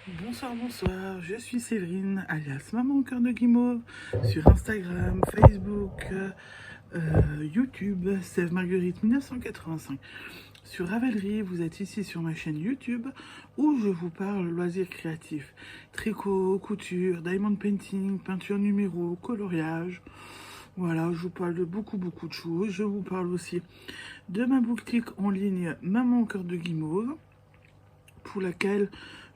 Bonsoir, bonsoir, je suis Séverine, alias Maman au cœur de Guimauve, sur Instagram, Facebook, YouTube, Sève Marguerite 1985. Sur Ravelry, vous êtes ici sur ma chaîne YouTube où je vous parle loisirs créatifs, tricot, couture, diamond painting, peinture numéro, coloriage. Voilà, je vous parle de beaucoup de choses. Je vous parle aussi de ma boutique en ligne Maman au cœur de Guimauve, pour laquelle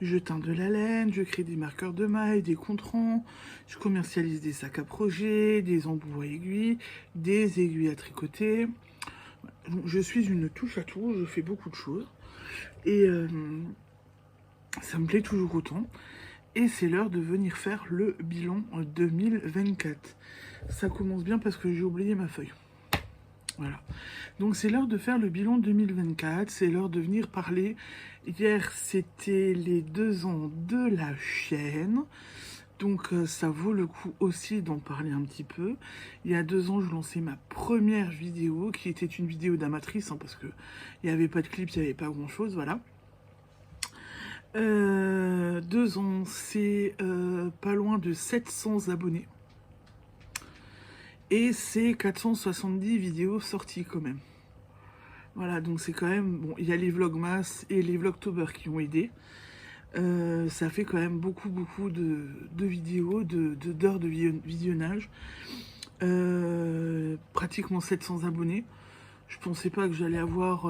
je teins de la laine, je crée des marqueurs de mailles, des contrants, je commercialise des sacs à projet, des embouts à aiguilles, des aiguilles à tricoter. Je suis une touche à tout, je fais beaucoup de choses et ça me plaît toujours autant. Et c'est l'heure de venir faire le bilan 2024. Ça commence bien parce que j'ai oublié ma feuille. Voilà. Donc c'est l'heure de faire le bilan 2024, c'est l'heure de venir parler. Hier, c'était les 2 ans de la chaîne. Donc ça vaut le coup aussi d'en parler un petit peu. Il y a 2 ans, je lançais ma première vidéo, qui était une vidéo d'amatrice, parce que il n'y avait pas de clip, il n'y avait pas grand-chose, voilà. 2 ans, c'est pas loin de 700 abonnés. Et c'est 470 vidéos sorties quand même. Voilà, donc c'est quand même... Bon, il y a les Vlogmas et les Vlogtober qui ont aidé. Ça fait quand même beaucoup de vidéos, d'heures de visionnage. Pratiquement 700 abonnés. Je pensais pas que j'allais avoir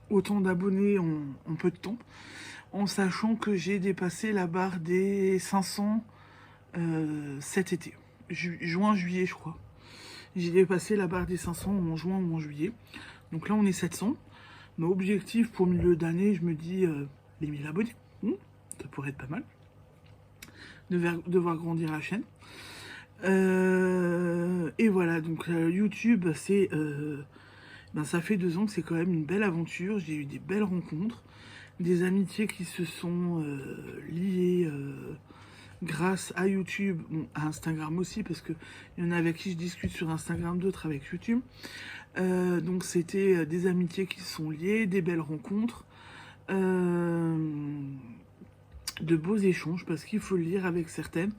autant d'abonnés en peu de temps. En sachant que j'ai dépassé la barre des 500 cet été. Juin, juillet, je crois. J'ai dépassé la barre des 500 en juin ou en juillet. Donc là, on est 700. Mais objectif pour milieu d'année, je me dis les 1000 abonnés. Ça pourrait être pas mal. De voir grandir la chaîne. Et voilà, donc YouTube, c'est... ça fait 2 ans que c'est quand même une belle aventure. J'ai eu des belles rencontres. Des amitiés qui se sont liées... grâce à YouTube, bon, à Instagram aussi, parce qu'il y en a avec qui je discute sur Instagram, d'autres avec YouTube. Donc c'était des amitiés qui se sont liées, des belles rencontres, de beaux échanges, parce qu'il faut le dire avec certaines.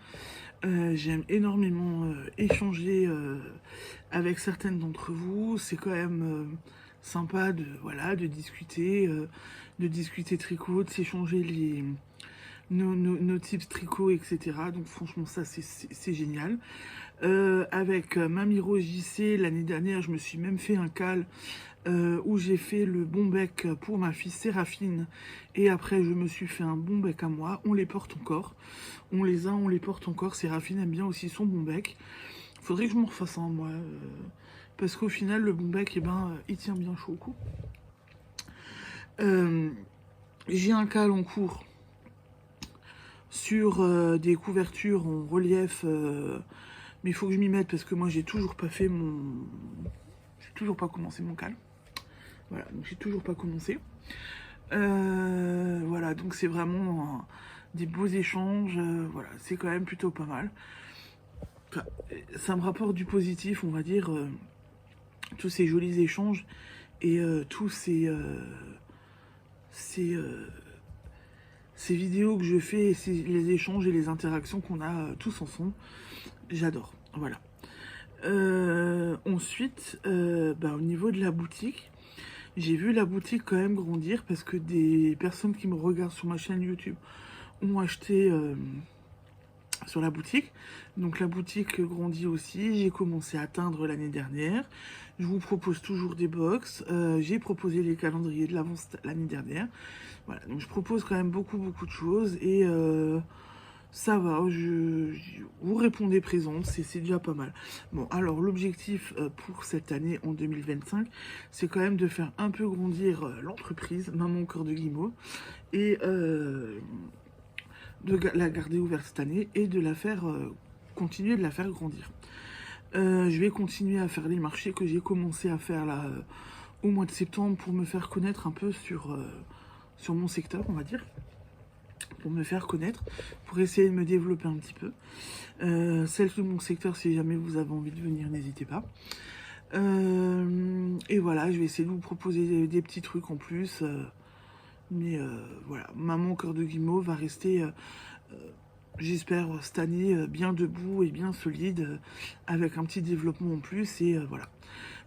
J'aime énormément échanger avec certaines d'entre vous. C'est quand même sympa de discuter tricot, de s'échanger nos tips tricot, etc. Donc franchement, ça, c'est génial. Avec Mamie Rose JC, l'année dernière, je me suis même fait un cal où j'ai fait le bon bec pour ma fille Séraphine. Et après, je me suis fait un bon bec à moi. On les porte encore. On les porte encore. Séraphine aime bien aussi son bon bec. Faudrait que je m'en refasse un, moi. Parce qu'au final, le bon bec, il tient bien chaud au cou. J'ai un cal en cours sur des couvertures en relief, mais il faut que je m'y mette parce que moi j'ai toujours pas commencé mon cal. Voilà, donc j'ai toujours pas commencé. Voilà, donc c'est vraiment des beaux échanges. Voilà, c'est quand même plutôt pas mal. Enfin, ça me rapporte du positif, on va dire, tous ces jolis échanges et tous ces vidéos que je fais, les échanges et les interactions qu'on a tous ensemble. J'adore, voilà. Ensuite, au niveau de la boutique, j'ai vu la boutique quand même grandir parce que des personnes qui me regardent sur ma chaîne YouTube ont acheté sur la boutique. Donc la boutique grandit aussi. J'ai commencé à atteindre l'année dernière. Je vous propose toujours des box. J'ai proposé les calendriers de l'avance l'année dernière. Voilà, donc je propose quand même beaucoup de choses et ça va, vous répondez présent, c'est déjà pas mal. Bon, alors l'objectif pour cette année en 2025, c'est quand même de faire un peu grandir l'entreprise, Maman au cœur de Guimauve, et de la garder ouverte cette année et de la faire continuer de la faire grandir. Je vais continuer à faire les marchés que j'ai commencé à faire là au mois de septembre pour me faire connaître un peu sur mon secteur, on va dire. Pour me faire connaître, pour essayer de me développer un petit peu. Celle de mon secteur, si jamais vous avez envie de venir, n'hésitez pas. Et voilà, je vais essayer de vous proposer des petits trucs en plus. Mais voilà, Maman Cœur de Guimauve va rester, j'espère, cette année, bien debout et bien solide, avec un petit développement en plus. Et voilà.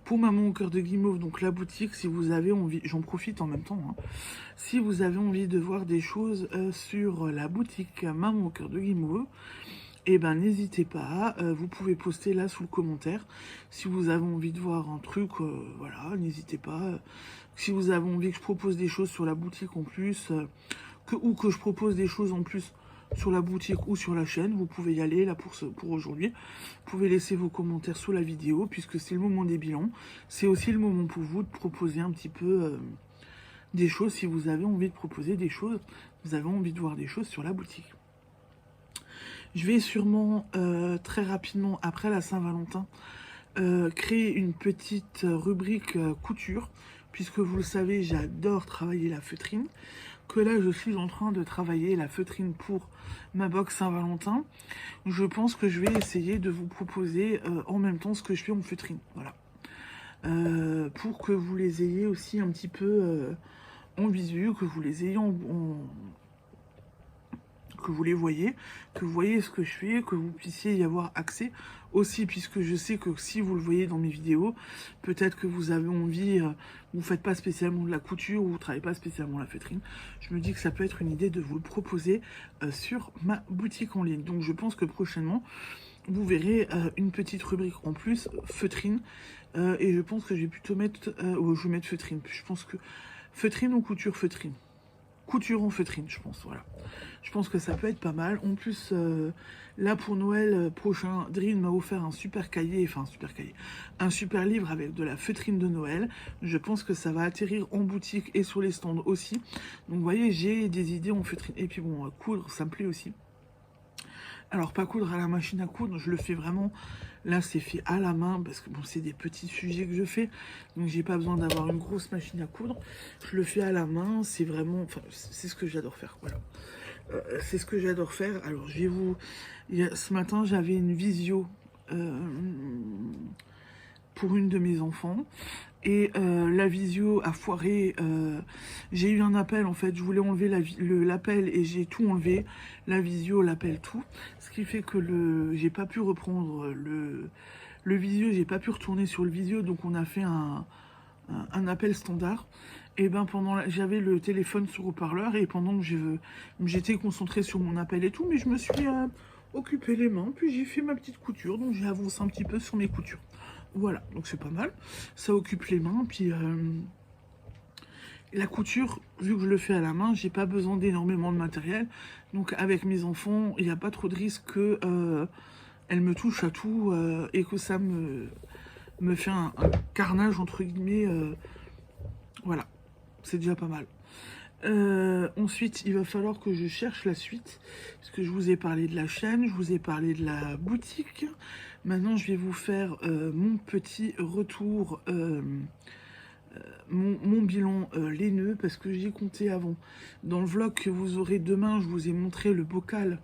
Pour Maman Cœur de Guimauve, donc la boutique, si vous avez envie, j'en profite en même temps, hein, si vous avez envie de voir des choses sur la boutique Maman Cœur de Guimauve, eh ben n'hésitez pas, vous pouvez poster là sous le commentaire. Si vous avez envie de voir un truc, voilà, n'hésitez pas. Si vous avez envie que je propose des choses sur la boutique en plus, ou que je propose des choses en plus sur la boutique ou sur la chaîne, vous pouvez y aller là pour aujourd'hui. Vous pouvez laisser vos commentaires sous la vidéo, puisque c'est le moment des bilans. C'est aussi le moment pour vous de proposer un petit peu des choses, si vous avez envie de proposer des choses, vous avez envie de voir des choses sur la boutique. Je vais sûrement très rapidement, après la Saint-Valentin, créer une petite rubrique couture, puisque vous le savez, j'adore travailler la feutrine. Que là, je suis en train de travailler la feutrine pour ma box Saint-Valentin. Je pense que je vais essayer de vous proposer en même temps ce que je fais en feutrine. Voilà. Pour que vous les ayez aussi un petit peu en visu, que vous les ayez que vous les voyez, que vous voyez ce que je fais, que vous puissiez y avoir accès aussi, puisque je sais que si vous le voyez dans mes vidéos, peut-être que vous avez envie, vous faites pas spécialement de la couture, ou vous travaillez pas spécialement la feutrine. Je me dis que ça peut être une idée de vous le proposer sur ma boutique en ligne. Donc je pense que prochainement, vous verrez une petite rubrique en plus, feutrine, et je pense que je vais plutôt mettre, je vais mettre feutrine. Je pense que feutrine ou couture feutrine. Couture en feutrine, je pense, voilà. Je pense que ça peut être pas mal. En plus, là, pour Noël prochain, Dream m'a offert un super cahier, enfin, un super livre avec de la feutrine de Noël. Je pense que ça va atterrir en boutique et sur les stands aussi. Donc, vous voyez, j'ai des idées en feutrine. Et puis, bon, coudre, ça me plaît aussi. Alors, pas coudre à la machine à coudre, je le fais vraiment... Là, c'est fait à la main, parce que bon, c'est des petits sujets que je fais. Donc, j'ai pas besoin d'avoir une grosse machine à coudre. Je le fais à la main, c'est vraiment... Enfin, c'est ce que j'adore faire, voilà. C'est ce que j'adore faire. Alors, je vais vous... Ce matin, j'avais une visio pour une de mes enfants. Et la visio a foiré. J'ai eu un appel, en fait. Je voulais enlever l'appel et j'ai tout enlevé. La visio, l'appel, tout. Ce qui fait que j'ai pas pu reprendre le visio. J'ai pas pu retourner sur le visio. Donc, on a fait un appel standard. Et ben j'avais le téléphone sur haut-parleur et pendant que j'étais concentrée sur mon appel et tout, mais je me suis occupé les mains, puis j'ai fait ma petite couture, donc j'ai avancé un petit peu sur mes coutures. Voilà, donc c'est pas mal. Ça occupe les mains, puis la couture, vu que je le fais à la main, j'ai pas besoin d'énormément de matériel. Donc avec mes enfants, il n'y a pas trop de risque que elles me touchent à tout et que ça me fait un carnage entre guillemets. Voilà. C'est déjà pas mal. Ensuite, il va falloir que je cherche la suite. Parce que je vous ai parlé de la chaîne, je vous ai parlé de la boutique. Maintenant, je vais vous faire mon petit retour, mon bilan laineux, parce que j'ai compté avant. Dans le vlog que vous aurez demain, je vous ai montré le bocal.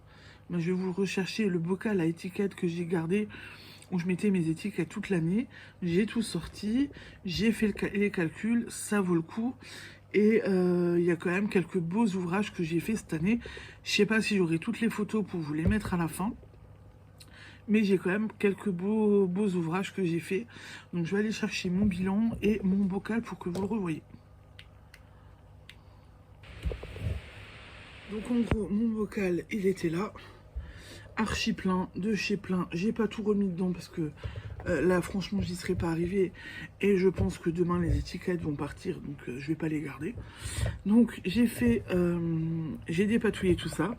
Moi, je vais vous rechercher le bocal à étiquette que j'ai gardé, où je mettais mes étiquettes toute l'année. J'ai tout sorti, j'ai fait les calculs, ça vaut le coup. Et il y a quand même quelques beaux ouvrages que j'ai fait cette année. Je sais pas si j'aurai toutes les photos pour vous les mettre à la fin. Mais j'ai quand même quelques beaux ouvrages que j'ai fait. Donc je vais aller chercher mon bilan et mon bocal pour que vous le revoyez. Donc en gros, mon bocal, il était là. Archi plein, de chez plein. J'ai pas tout remis dedans parce que là, franchement, j'y serais pas arrivé. Et je pense que demain, les étiquettes vont partir. Donc, je vais pas les garder. Donc, j'ai dépatouillé tout ça.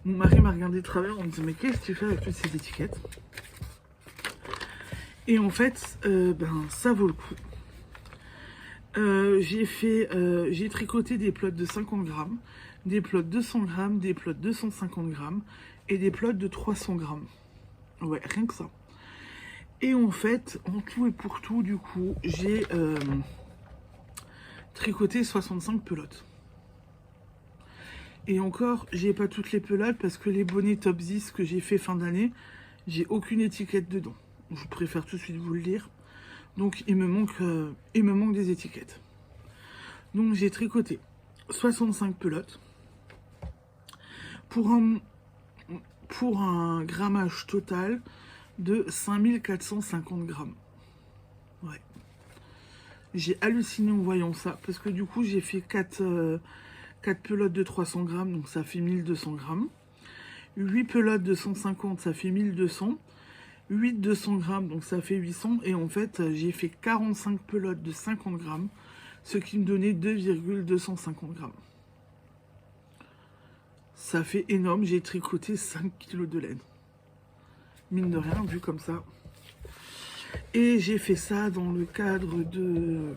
Mon mari m'a regardé de travers en me disant, mais qu'est-ce que tu fais avec toutes ces étiquettes? Et en fait, ça vaut le coup. J'ai tricoté des plots de 50 grammes, des plots de 200 grammes, des plots de 250 grammes et des plots de 300 grammes. Ouais, rien que ça. Et en fait, en tout et pour tout, du coup, j'ai tricoté 65 pelotes. Et encore, j'ai pas toutes les pelotes parce que les bonnets top 10 que j'ai fait fin d'année, j'ai aucune étiquette dedans. Je préfère tout de suite vous le dire. Donc, il me manque des étiquettes. Donc, j'ai tricoté 65 pelotes pour un grammage total de 5450 grammes. Ouais. J'ai halluciné en voyant ça, parce que du coup, j'ai fait 4 pelotes de 300 grammes, donc ça fait 1200 grammes. 8 pelotes de 150, ça fait 1200. 8 200 grammes, donc ça fait 800. Et en fait, j'ai fait 45 pelotes de 50 grammes, ce qui me donnait 2,250 grammes. Ça fait énorme, j'ai tricoté 5 kg de laine. Mine de rien, vu comme ça. Et j'ai fait ça dans le cadre de...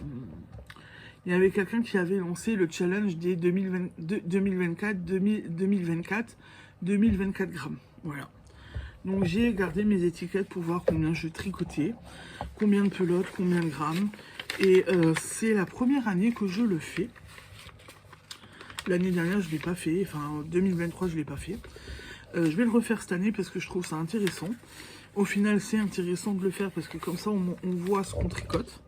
Il y avait quelqu'un qui avait lancé le challenge des 2024 grammes. Voilà. Donc j'ai gardé mes étiquettes pour voir combien je tricotais, combien de pelotes, combien de grammes. Et c'est la première année que je le fais. L'année dernière, je ne l'ai pas fait. Enfin, 2023, je ne l'ai pas fait. Je vais le refaire cette année parce que je trouve ça intéressant. Au final, c'est intéressant de le faire parce que comme ça, on voit ce qu'on tricote.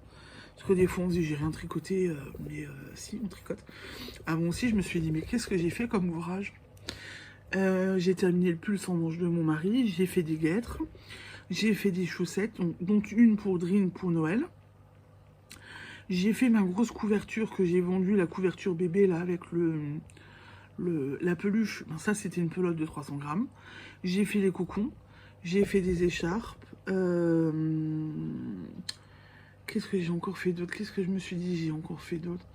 Parce que des fois, on se dit, j'ai rien tricoté, mais si, on tricote. Avant aussi, je me suis dit, mais qu'est-ce que j'ai fait comme ouvrage? J'ai terminé le pull sans manche de mon mari, j'ai fait des guêtres, j'ai fait des chaussettes, dont une pour Drin pour Noël. J'ai fait ma grosse couverture que j'ai vendue, la couverture bébé, là, avec la peluche. Ben, ça, c'était une pelote de 300 grammes. J'ai fait les cocons, j'ai fait des écharpes. Qu'est-ce que j'ai encore fait d'autre? Qu'est-ce que je me suis dit? J'ai encore fait d'autre.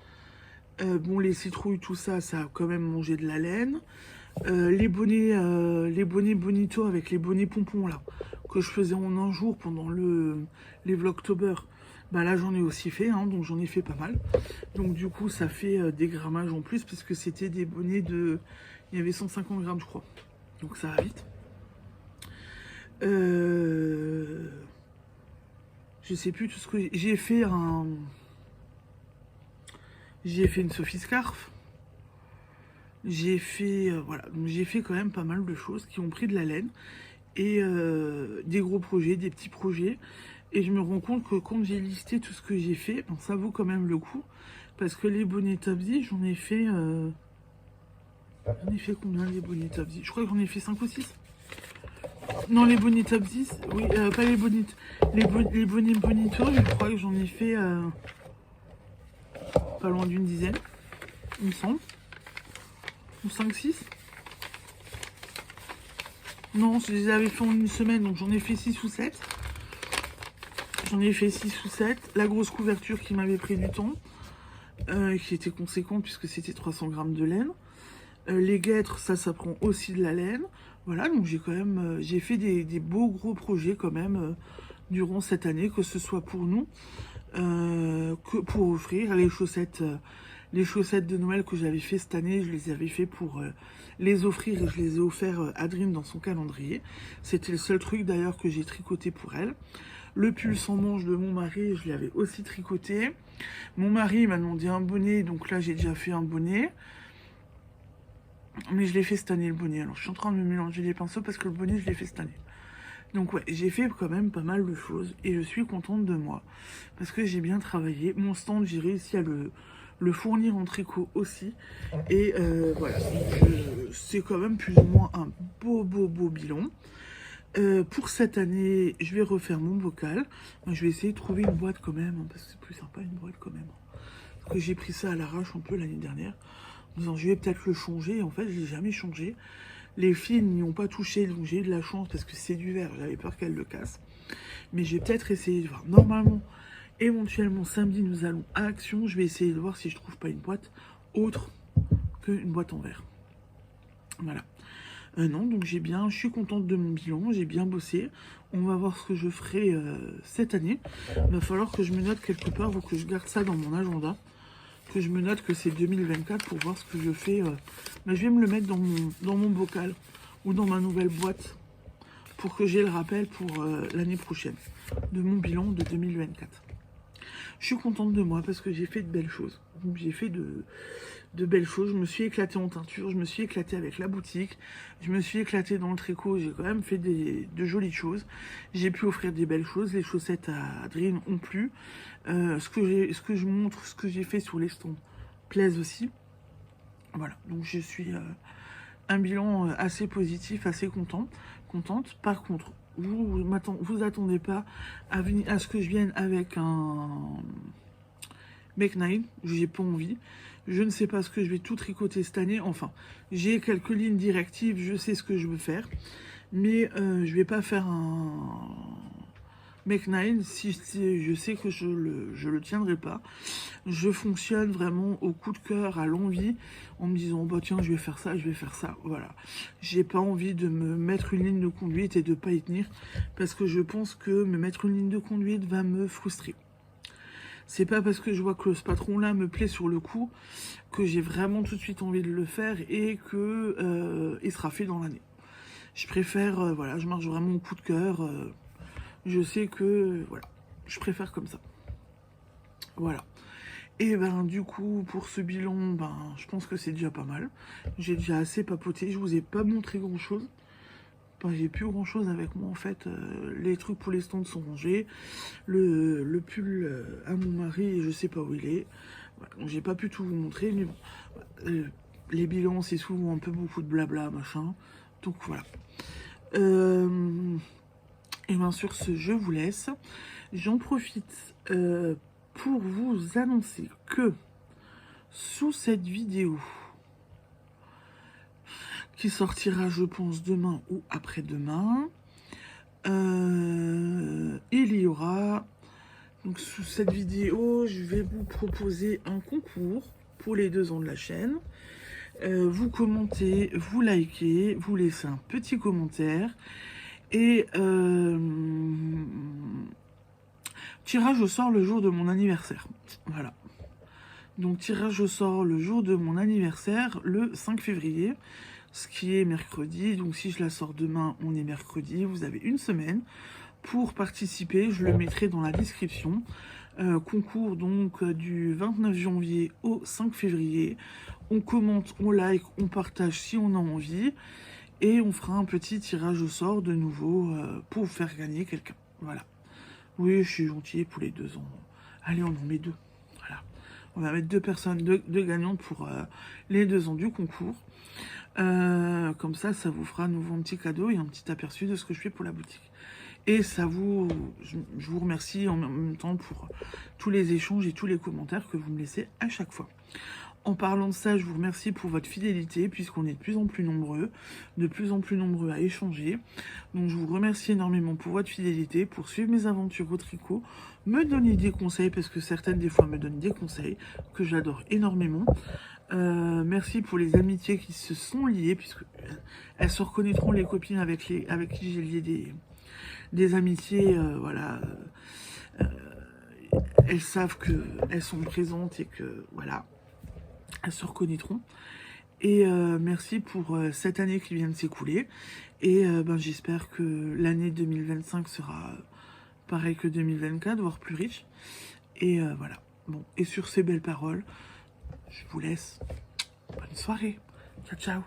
Bon, les citrouilles, tout ça, ça a quand même mangé de la laine. Les bonnets Bonito avec les bonnets pompons, là, que je faisais en un jour pendant les Vlogtober. Bah là, j'en ai aussi fait, hein, donc j'en ai fait pas mal. Donc du coup, ça fait des grammages en plus, puisque c'était des bonnets de... Il y avait 150 grammes, je crois. Donc ça va vite. Je sais plus tout ce que j'ai fait. J'ai fait une Sophie Scarf. J'ai fait voilà, donc j'ai fait quand même pas mal de choses qui ont pris de la laine et des gros projets, des petits projets. Et je me rends compte que quand j'ai listé tout ce que j'ai fait, bon, ça vaut quand même le coup parce que les bonnets Tabzi, j'en ai fait combien les bonnets Tabzi? Je crois que j'en ai fait 5 ou 6. Non, les bonnets Tabzi, oui, pas les bonnets. Les bonnets Bonito, je crois que j'en ai fait pas loin d'une dizaine, il me semble. Ou 5-6. Non, je les avais fait en une semaine, donc j'en ai fait 6 ou 7. J'en ai fait 6 ou 7. La grosse couverture qui m'avait pris du temps, qui était conséquente puisque c'était 300 grammes de laine. Les guêtres, ça prend aussi de la laine. Voilà, donc j'ai quand même j'ai fait des beaux gros projets quand même durant cette année, que ce soit pour nous, que pour offrir les chaussettes. Les chaussettes de Noël que j'avais fait cette année, je les avais fait pour les offrir et je les ai offerts à Adrine dans son calendrier. C'était le seul truc d'ailleurs que j'ai tricoté pour elle. Le pull sans manche de mon mari, je l'avais aussi tricoté. Mon mari m'a demandé un bonnet, donc là j'ai déjà fait un bonnet. Mais je l'ai fait cette année le bonnet. Alors je suis en train de me mélanger les pinceaux parce que le bonnet je l'ai fait cette année. Donc ouais, j'ai fait quand même pas mal de choses et je suis contente de moi parce que j'ai bien travaillé. Mon stand, j'ai réussi à le fournir en tricot aussi. Et voilà, c'est quand même plus ou moins un beau bilan. Pour cette année, je vais refaire mon bocal. Je vais essayer de trouver une boîte quand même, hein, parce que c'est plus sympa une boîte quand même. Parce que j'ai pris ça à l'arrache un peu l'année dernière, en disant je vais peut-être le changer. En fait, je l'ai jamais changé. Les filles n'y ont pas touché, donc j'ai eu de la chance parce que c'est du verre. J'avais peur qu'elles le cassent. Mais je vais peut-être essayer de voir. Normalement, éventuellement, samedi, nous allons à Action. Je vais essayer de voir si je trouve pas une boîte autre qu'une boîte en verre. Voilà. Non, donc je suis contente de mon bilan, j'ai bien bossé. On va voir ce que je ferai cette année. Il va falloir que je me note quelque part ou que je garde ça dans mon agenda. Que je me note que c'est 2024 pour voir ce que je fais. Mais je vais me le mettre dans mon bocal ou dans ma nouvelle boîte pour que j'ai le rappel pour l'année prochaine de mon bilan de 2024. Je suis contente de moi parce que j'ai fait de belles choses. J'ai fait de belles choses. Je me suis éclatée en teinture, je me suis éclatée avec la boutique, je me suis éclatée dans le tricot. J'ai quand même fait de jolies choses. J'ai pu offrir des belles choses. Les chaussettes à Adrien ont plu. Ce que je montre, ce que j'ai fait sur les stands plaisent aussi. Voilà, donc je suis un bilan assez positif, assez contente. Par contre, vous attendez pas à ce que je vienne avec un Make 9, j'ai pas envie. Je ne sais pas ce que je vais tout tricoter cette année. Enfin, j'ai quelques lignes directives, je sais ce que je veux faire. Mais je vais pas faire un Make 9 si je sais que je le tiendrai pas. Je fonctionne vraiment au coup de cœur, à l'envie, en me disant bah tiens je vais faire ça, voilà. J'ai pas envie de me mettre une ligne de conduite et de pas y tenir, parce que je pense que me mettre une ligne de conduite va me frustrer. C'est pas parce que je vois que ce patron-là me plaît sur le coup que j'ai vraiment tout de suite envie de le faire et que il sera fait dans l'année. Je préfère, voilà, je marche vraiment au coup de cœur. Je sais que, voilà, je préfère comme ça. Voilà. Et ben du coup, pour ce bilan, ben je pense que c'est déjà pas mal. J'ai déjà assez papoté, je vous ai pas montré grand-chose. Ben, j'ai plus grand-chose avec moi en fait. Les trucs pour les stands sont rangés. Le pull à mon mari, je sais pas où il est. Voilà, donc j'ai pas pu tout vous montrer, mais bon. Les bilans, c'est souvent un peu beaucoup de blabla, machin. Donc voilà. Et bien sur ce, je vous laisse. J'en profite pour vous annoncer que sous cette vidéo, qui sortira je pense demain ou après-demain, il y aura, donc sous cette vidéo, je vais vous proposer un concours pour les 2 ans de la chaîne. Vous commentez, vous likez, vous laissez un petit commentaire et tirage au sort le jour de mon anniversaire. Voilà. Donc tirage au sort le jour de mon anniversaire, le 5 février, ce qui est mercredi. Donc si je la sors demain, on est mercredi. Vous avez une semaine pour participer. Je le mettrai dans la description. Concours donc du 29 janvier au 5 février. On commente, on like, on partage si on a envie. Et on fera un petit tirage au sort de nouveau pour vous faire gagner quelqu'un. Voilà. Oui, je suis gentil pour les 2 ans. Allez, on en met 2. Voilà. On va mettre 2 personnes, 2 gagnantes pour les 2 ans du concours. Comme ça vous fera à nouveau un petit cadeau et un petit aperçu de ce que je fais pour la boutique. Et je vous remercie en même temps pour tous les échanges et tous les commentaires que vous me laissez à chaque fois. En parlant de ça, je vous remercie pour votre fidélité, puisqu'on est de plus en plus nombreux à échanger. Donc je vous remercie énormément pour votre fidélité, pour suivre mes aventures au tricot, me donner des conseils, parce que certaines des fois me donnent des conseils, que j'adore énormément. Merci pour les amitiés qui se sont liées, puisque elles se reconnaîtront, les copines avec qui j'ai lié des amitiés, voilà. Elles savent qu'elles sont présentes et que, voilà, elles se reconnaîtront. Et merci pour cette année qui vient de s'écouler. Et j'espère que l'année 2025 sera pareil que 2024, voire plus riche. Et voilà. Bon, et sur ces belles paroles, je vous laisse. Bonne soirée. Ciao, ciao.